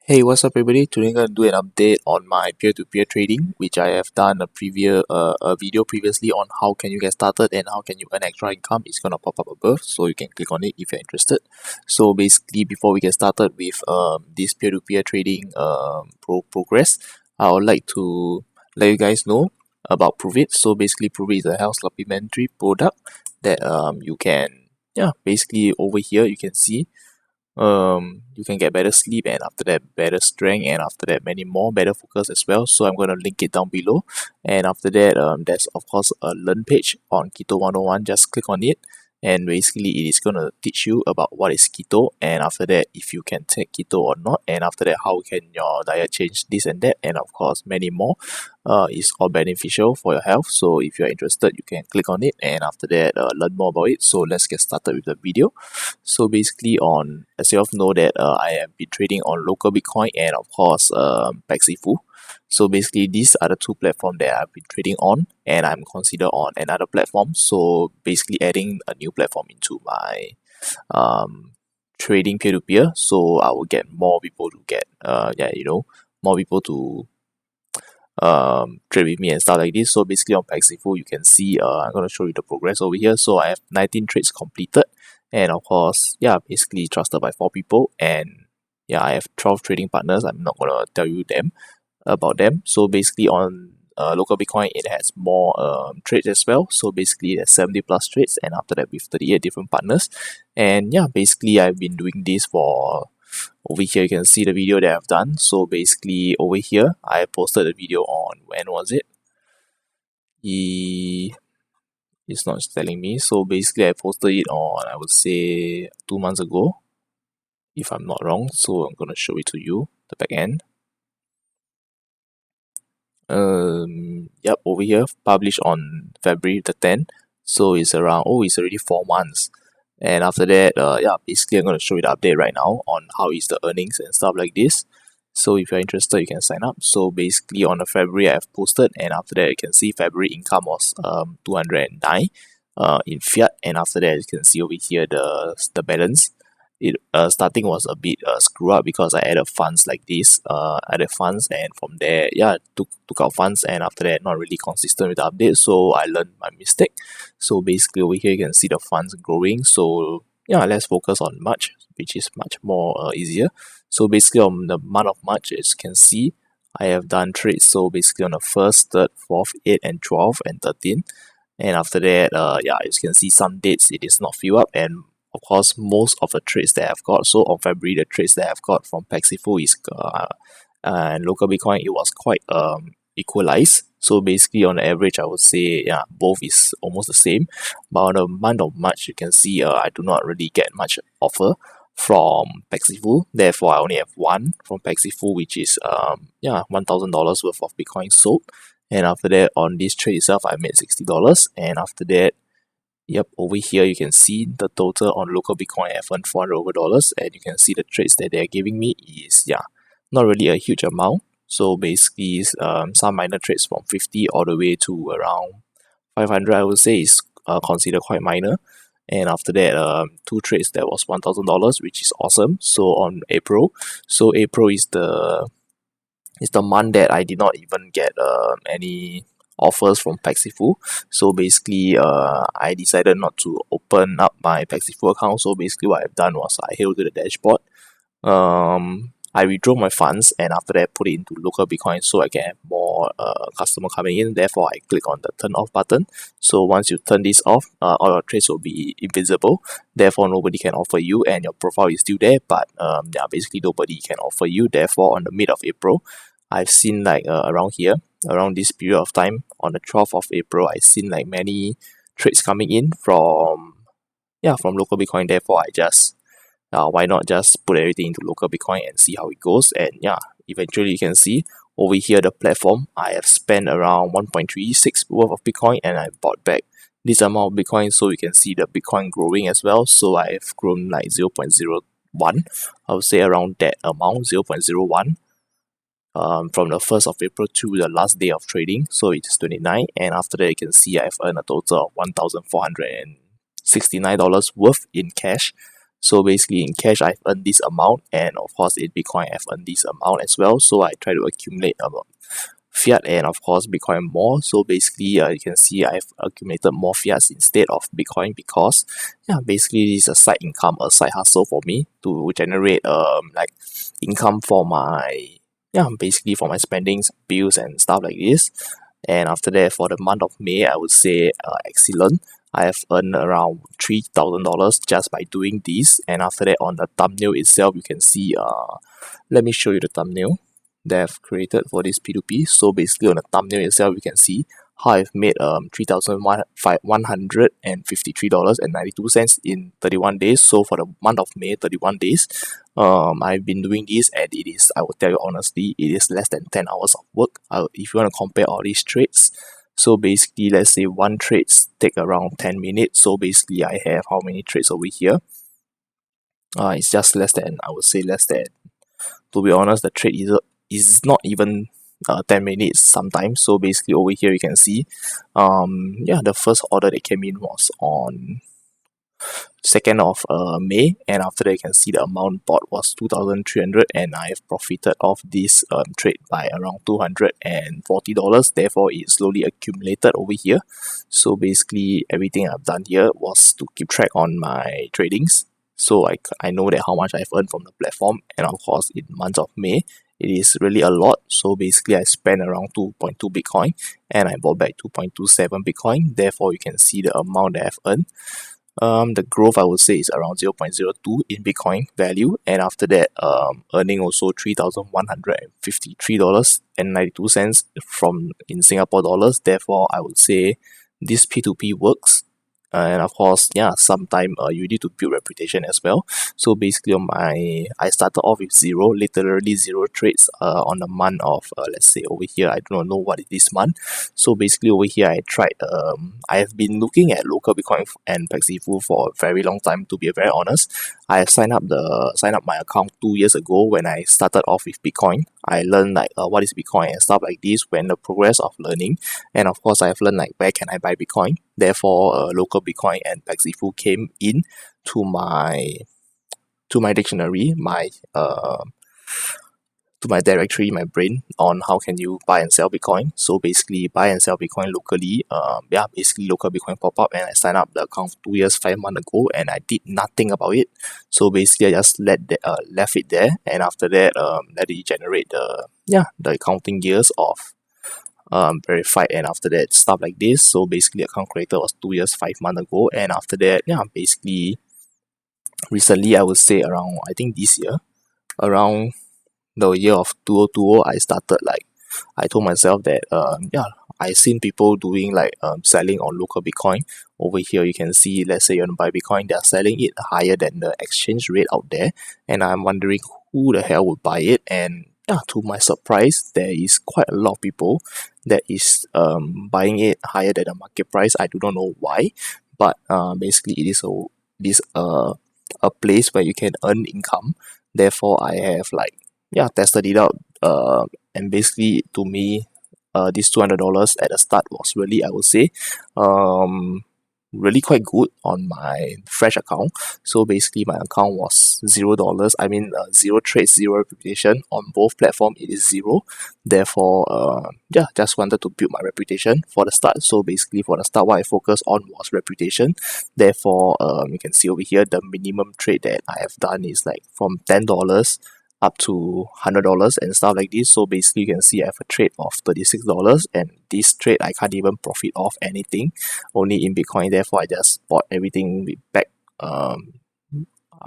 Hey, what's up, everybody? Today I'm going to do an update on my peer-to-peer trading, which I have done a video previously on how can you get started and how can you earn extra income. It's going to pop up above, so you can click on it if you're interested. So basically, before we get started with this peer-to-peer trading progress, I would like to let you guys know about Pruvit. So basically, Pruvit is a health supplementary product that you can, basically over here you can see you can get better sleep, and after that better strength, and after that many more, better focus as well. So I'm going to link it down below, and after that there's of course a learn page on Keto 101. Just click on it, and basically it is going to teach you about what is keto, and after that if you can take keto or not, and after that how can your diet change this and that, and of course many more. It's all beneficial for your health, so if you're interested you can click on it, and after that learn more about it. So let's get started with the video. So basically, as you all know that I have been trading on local Bitcoin and of course Paxful. So basically these are the two platforms that I've been trading on, and I'm considered on another platform. So basically adding a new platform into my trading peer-to-peer, so I will get more people to get more people to trade with me and stuff like this. So basically on Paxful you can see I'm going to show you the progress over here. So I have 19 trades completed, and of course basically trusted by 4 people, and I have 12 trading partners. I'm not going to tell you about them. So basically on local Bitcoin it has more trades as well. So basically there's 70 plus trades, and after that with 38 different partners. And basically I've been doing this for, over here you can see the video that I've done. So basically over here I posted a video on, when was it? It's not telling me. So basically I posted it on, I would say 2 months ago, if I'm not wrong. So I'm gonna show it to you, the back end. Over here, published on February the 10th. So it's around, it's already 4 months. And after that, basically I'm gonna show you the update right now on how is the earnings and stuff like this. So if you're interested, you can sign up. So basically on the February I've posted, and after that you can see February income was 209 in fiat, and after that you can see over here the balance. It starting was a bit screw up because I added funds like this, added funds, and from there took out funds, and after that not really consistent with the update, so I learned my mistake. So basically over here you can see the funds growing. So let's focus on March, which is much more easier. So basically on the month of March, as you can see, I have done trades. So basically on the 1st, 3rd, 4th, 8th and 12th and 13th, and after that as you can see some dates it is not filled up, and of course most of the trades that I've got. So on February the trades that I've got from Paxful is and local Bitcoin, it was quite equalized. So basically on the average I would say both is almost the same. But on the month of March you can see I do not really get much offer from Paxful. Therefore I only have one from Paxful, which is $1,000 worth of Bitcoin sold. And after that on this trade itself I made $60, and after that over here you can see the total on local Bitcoin. I earned $400 over, and you can see the trades that they're giving me is not really a huge amount. So basically some minor trades from 50 all the way to around 500 I would say is considered quite minor. And after that 2 trades that was $1,000, which is awesome. So on April, so April is the month that I did not even get any offers from Paxful. So basically I decided not to open up my Paxful account. So basically what I've done was I head to the dashboard, I withdraw my funds, and after that put it into local Bitcoin so I can have more customer coming in. Therefore I click on the turn off button. So once you turn this off, all your trades will be invisible. Therefore nobody can offer you, and your profile is still there, but basically nobody can offer you. Therefore on the mid of April I've seen like around this period of time, on the 12th of April, I've seen like many trades coming in from local Bitcoin. Therefore I just why not just put everything into local Bitcoin and see how it goes. And eventually you can see over here the platform, I have spent around 1.36 worth of Bitcoin, and I bought back this amount of Bitcoin. So you can see the Bitcoin growing as well. So I've grown like 0.01, I would say around that amount, 0.01. From the 1st of April to the last day of trading, so it is 29, and after that you can see I've earned a total of $1,469 worth in cash. So basically in cash I've earned this amount, and of course in Bitcoin I've earned this amount as well. So I try to accumulate fiat and of course Bitcoin more. So basically you can see I've accumulated more fiats instead of Bitcoin, because basically this is a side income, a side hustle for me to generate like income for my basically for my spendings, bills and stuff like this. And after that, for the month of May, I would say excellent. I have earned around $3,000 just by doing this. And after that, on the thumbnail itself, you can see let me show you the thumbnail that I've created for this P2P. So basically on the thumbnail itself, you can see how I've made $3,153.92 in 31 days. So for the month of May, 31 days, I've been doing this, and it is, I will tell you honestly, it is less than 10 hours of work. If you want to compare all these trades, so basically let's say one trade take around 10 minutes. So basically I have how many trades over here? It's just less than, I would say less than, to be honest, the trade is not even 10 minutes sometimes. So basically over here you can see the first order that came in was on 2nd of May, and after that you can see the amount bought was 2,300, and I have profited off this trade by around $240. Therefore it slowly accumulated over here. So basically everything I've done here was to keep track on my tradings, so I know that how much I've earned from the platform. And of course in month of May it is really a lot. So basically I spent around 2.2 Bitcoin and I bought back 2.27 Bitcoin. Therefore you can see the amount that I've earned. The growth I would say is around 0.02 in Bitcoin value, and after that earning also $3,153.92 from in Singapore dollars. Therefore I would say this P2P works. And of course sometime you need to build reputation as well. So basically I started off with literally zero trades on the month of let's say over here, I don't know what is this month. So basically over here I tried I have been looking at LocalBitcoin and Paxful for a very long time, to be very honest. I have signed up my account 2 years ago when I started off with Bitcoin. I learned like what is Bitcoin and stuff like this when the progress of learning, and of course I've learned like where can I buy Bitcoin. Therefore LocalBitcoin and Paxful came in to my dictionary, to my directory, my brain, on how can you buy and sell Bitcoin. So basically buy and sell Bitcoin locally. Basically LocalBitcoin pop up, and I signed up the account 2 years 5 months ago, and I did nothing about it. So basically I just left it there, and after that let it generate the accounting years of verified, and after that stuff like this. So basically account creator was 2 years 5 months ago, and after that basically recently I would say around, I think this year, around the year of 2020, I started like, I told myself that I seen people doing like selling on LocalBitcoin. Over here you can see, let's say you want to buy Bitcoin, they're selling it higher than the exchange rate out there, and I'm wondering who the hell would buy it. And to my surprise, there is quite a lot of people that is buying it higher than the market price. I do not know why, but basically it is a place where you can earn income. Therefore I have like tested it out, and basically to me this $200 at the start was really, I would say, really quite good on my fresh account. So basically my account was $0. I mean zero trades, zero reputation on both platforms. It is zero. Therefore just wanted to build my reputation for the start. So basically for the start, what I focused on was reputation. Therefore you can see over here the minimum trade that I have done is like from $10 up to $100 and stuff like this. So basically you can see I have a trade of $36, and this trade I can't even profit off anything, only in Bitcoin. Therefore I just bought everything back.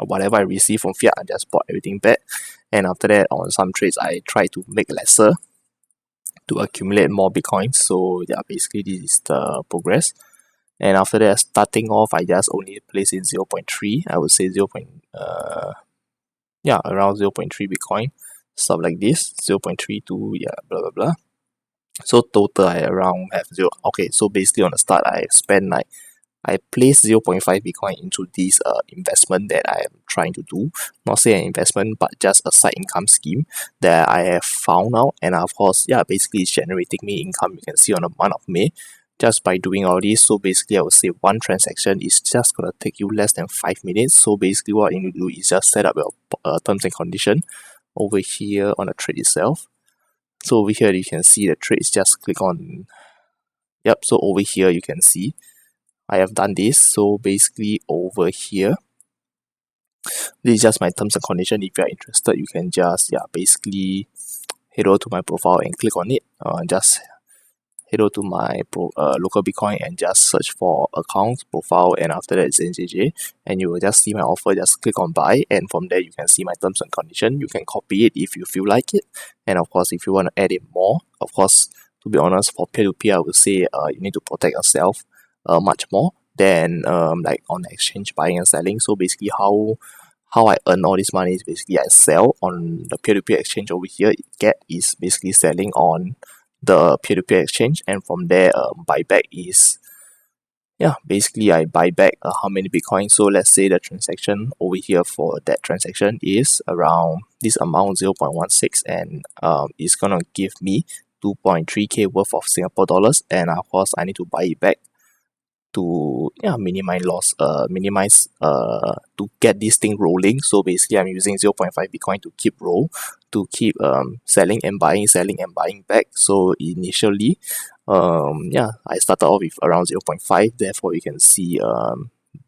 Whatever I received from fiat, I just bought everything back. And after that, on some trades I try to make lesser to accumulate more Bitcoin. So basically this is the progress. And after that, starting off, I just only place in 0.3, I would say around 0.3 Bitcoin, stuff like this, 0.32, blah blah blah. So total I around have zero. Okay, so basically on the start I spend like, I placed 0.5 Bitcoin into this investment that I am trying to do. Not say an investment, but just a side income scheme that I have found out. And of course, basically it's generating me income. You can see on the month of May, just by doing all this. So basically I would say one transaction is just gonna take you less than 5 minutes. So basically what you need to do is just set up your terms and condition over here on the trade itself. So over here you can see the trades, just click on, yep, so over here you can see I have done this. So basically over here, this is just my terms and condition. If you are interested, you can just basically head over to my profile and click on it. Just head over to my local Bitcoin and just search for accounts, profile, and after that ZaineJJ, and you will just see my offer. Just click on buy, and from there you can see my terms and condition. You can copy it if you feel like it, and of course if you want to add it more, of course, to be honest, for peer-to-peer I would say you need to protect yourself much more than like on exchange buying and selling. So basically how I earn all this money is basically I sell on the peer-to-peer exchange over here. Get is basically selling on the peer-to-peer exchange, and from there buyback is basically I buy back how many Bitcoin. So let's say the transaction over here for that transaction is around this amount 0.16, and it's gonna give me 2.3k worth of Singapore dollars, and of course I need to buy it back to minimize loss, to get this thing rolling. So basically I'm using 0.5 Bitcoin to keep selling and buying back. So initially I started off with around 0.5, therefore you can see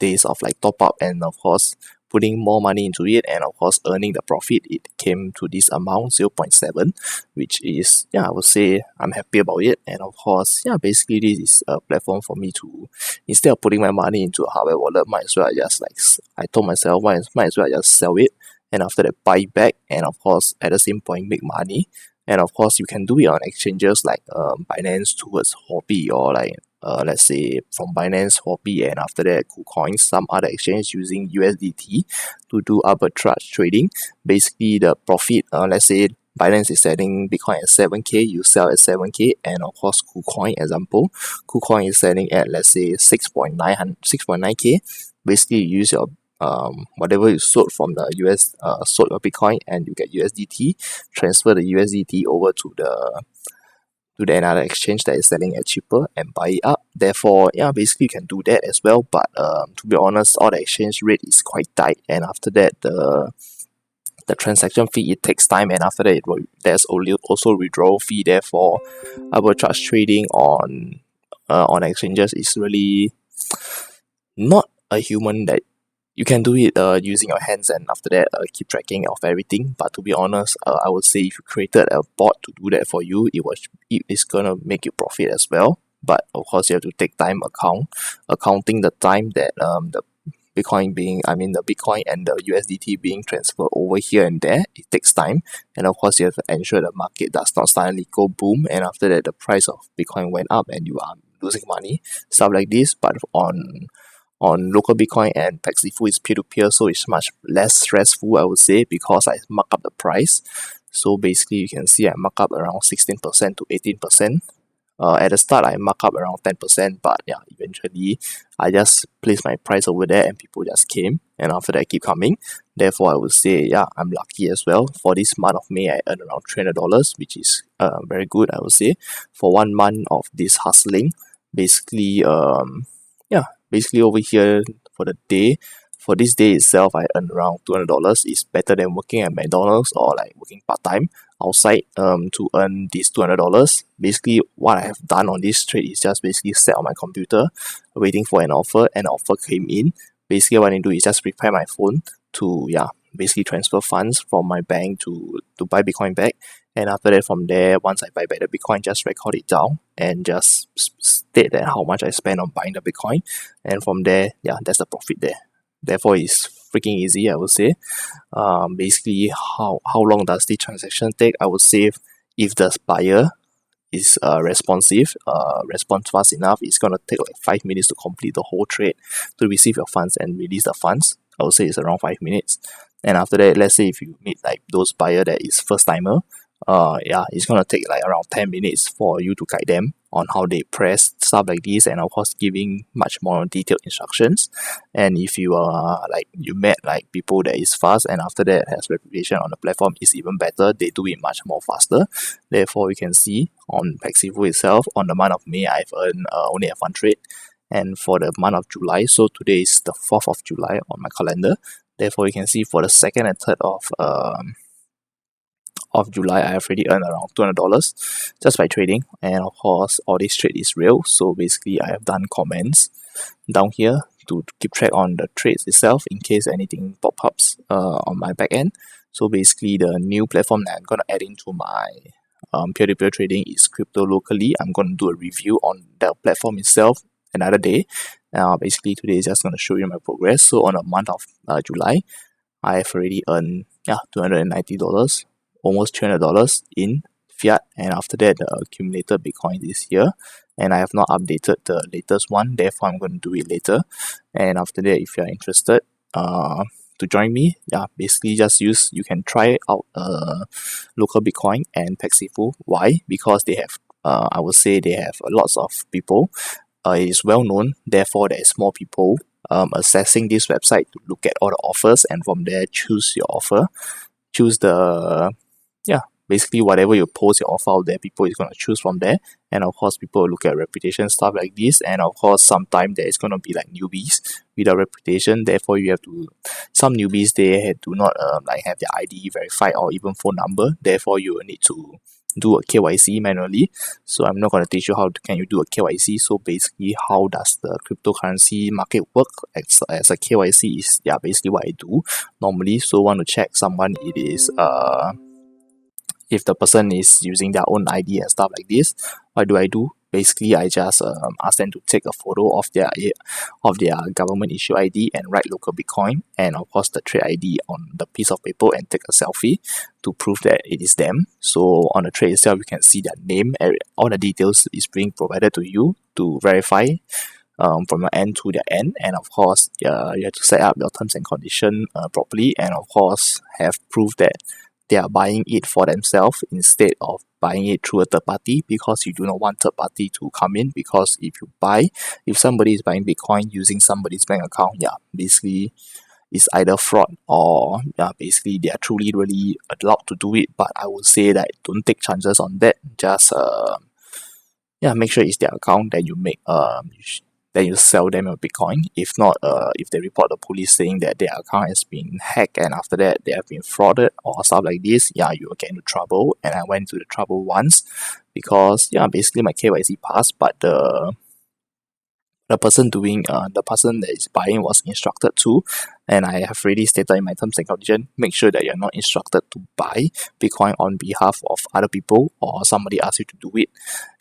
days of like top up, and of course putting more money into it, and of course earning the profit. It came to this amount 0.7, which is I would say I'm happy about it. And of course basically this is a platform for me to, instead of putting my money into a hardware wallet, might as well I just I told myself might as well I just sell it, and after that buy back, and of course at the same point make money. And of course you can do it on exchanges like Binance towards Hobby, or like let's say from Binance, Hobby, and after that KuCoin, some other exchange using USDT to do arbitrage trading. Basically the profit, let's say Binance is selling Bitcoin at 7k, you sell at 7k, and of course KuCoin is selling at, let's say, 6.9k. Basically you use your whatever you sold from the sold your Bitcoin, and you get USDT, transfer the USDT over to the another exchange that is selling at cheaper and buy it up. Therefore basically you can do that as well, but to be honest, all the exchange rate is quite tight, and after that the transaction fee, it takes time, and after that there's also withdrawal fee. Therefore arbitrage trading on exchanges is really not a human that you can do it using your hands, and after that keep tracking of everything. But to be honest, I would say if you created a bot to do that for you, it is gonna make you profit as well. But of course you have to take time accounting the time that the Bitcoin and the USDT being transferred over here and there. It takes time, and of course you have to ensure the market does not suddenly go boom, and after that the price of Bitcoin went up and you are losing money, stuff like this. But on local Bitcoin and Paxful is peer-to-peer, so it's much less stressful, I would say, because I mark up the price. So basically you can see I mark up around 16% to 18%. At the start I mark up around 10%, but eventually I just placed my price over there and people just came, and after that keep coming. Therefore I would say I'm lucky as well. For this month of May I earned around $300, which is very good, I would say, for 1 month of this hustling. Basically basically over here for this day itself I earned around $200. It's better than working at McDonald's or like working part-time outside to earn this $200. Basically what I have done on this trade is just basically sat on my computer waiting for an offer, and offer came in. Basically what I do is just prepare my phone to basically transfer funds from my bank to buy Bitcoin back. And after that, from there, once I buy back the Bitcoin, just record it down and just state that how much I spent on buying the Bitcoin. And from there, that's the profit there. Therefore, it's freaking easy, I would say. Basically, how long does the transaction take? I would say if the buyer is respond fast enough, it's gonna take like 5 minutes to complete the whole trade, to receive your funds and release the funds. I would say it's around 5 minutes. And after that, let's say if you meet like those buyer that is first timer, it's gonna take like around 10 minutes for you to guide them on how they press, stuff like this, and of course giving much more detailed instructions. And if you are like you met like people that is fast and after that has reputation on the platform, is even better. They do it much more faster. Therefore, you can see on Paxful itself, on the month of May, I've earned only have one trade. And for the month of July, so today is the 4th of July on my calendar. Therefore, you can see for the 2nd and 3rd of July, I have already earned around $200 just by trading. And of course, all this trade is real. So basically, I have done comments down here to keep track on the trades itself in case anything pop-ups on my back end. So basically, the new platform that I'm going to add into my peer-to-peer trading is Crypto Locally. I'm going to do a review on the platform itself another day. Basically, today is just going to show you my progress. So on the month of July, I have already earned $290, almost $300 in fiat, and after that the accumulated Bitcoin is here, and I have not updated the latest one, therefore I'm going to do it later. And after that, if you are interested to join me, basically you can try out local Bitcoin and Paxful. Why? Because they have I would say they have lots of people. It is well known, therefore there is more people accessing this website to look at all the offers, and from there choose your offer, choose the basically whatever you post your offer out there, people is going to choose from there. And of course, people will look at reputation, stuff like this. And of course, sometimes there is going to be like newbies without reputation. Therefore, you have to, some newbies, they do not like have their ID verified or even phone number. Therefore, you will need to do a KYC manually. So I'm not going to teach you how can you do a KYC. So basically, how does the cryptocurrency market work as a KYC is basically what I do normally. So want to check someone, it is if the person is using their own ID and stuff like this, what do? Basically, I just ask them to take a photo of their government issue ID and write local Bitcoin and of course the trade ID on the piece of paper and take a selfie to prove that it is them. So on the trade itself, you can see their name, all the details is being provided to you to verify from your end to their end. And of course, you have to set up your terms and condition properly, and of course have proof that they are buying it for themselves instead of buying it through a third party, because you do not want third party to come in. Because if somebody is buying Bitcoin using somebody's bank account, basically it's either fraud or basically they are truly really allowed to do it. But I would say that don't take chances on that. Just make sure it's their account, then you make then you sell them a Bitcoin. If not, if they report the police saying that their account has been hacked and after that they have been frauded or stuff like this, you will get into trouble. And I went into the trouble once because basically my KYC passed, but the person that is buying was instructed to, and I have already stated in my terms and conditions, make sure that you're not instructed to buy Bitcoin on behalf of other people or somebody asks you to do it.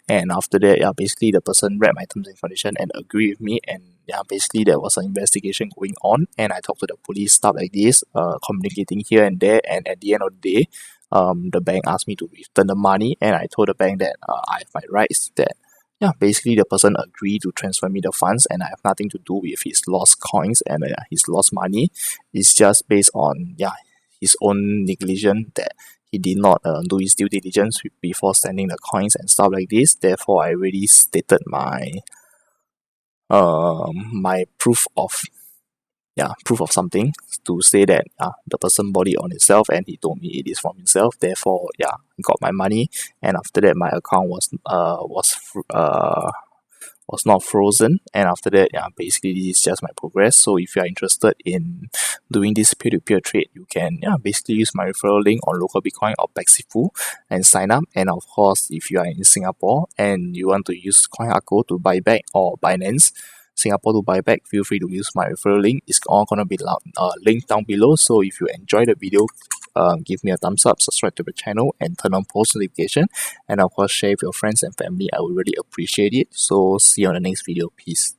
And after that, basically the person read my terms and conditions and agreed with me, and basically there was an investigation going on, and I talked to the police, stuff like this, communicating here and there, and at the end of the day, the bank asked me to return the money, and I told the bank that I have my rights, that basically the person agreed to transfer me the funds, and I have nothing to do with his lost coins and his lost money. It's just based on his own negligence that he did not do his due diligence before sending the coins and stuff like this. Therefore, I already stated my my proof of something to say that the person bought it on himself and he told me it is from himself. Therefore, I got my money, and after that my account was not frozen. And after that, basically this is just my progress. So if you are interested in doing this peer-to-peer trade, you can basically use my referral link on local Bitcoin or Paxful and sign up. And of course, if you are in Singapore and you want to use CoinHardCo to buy back, or Binance Singapore to buy back, feel free to use my referral link. It's all gonna be linked down below. So if you enjoy the video, give me a thumbs up, subscribe to the channel, and turn on post notification, and of course share with your friends and family. I would really appreciate it. So see you on the next video. Peace.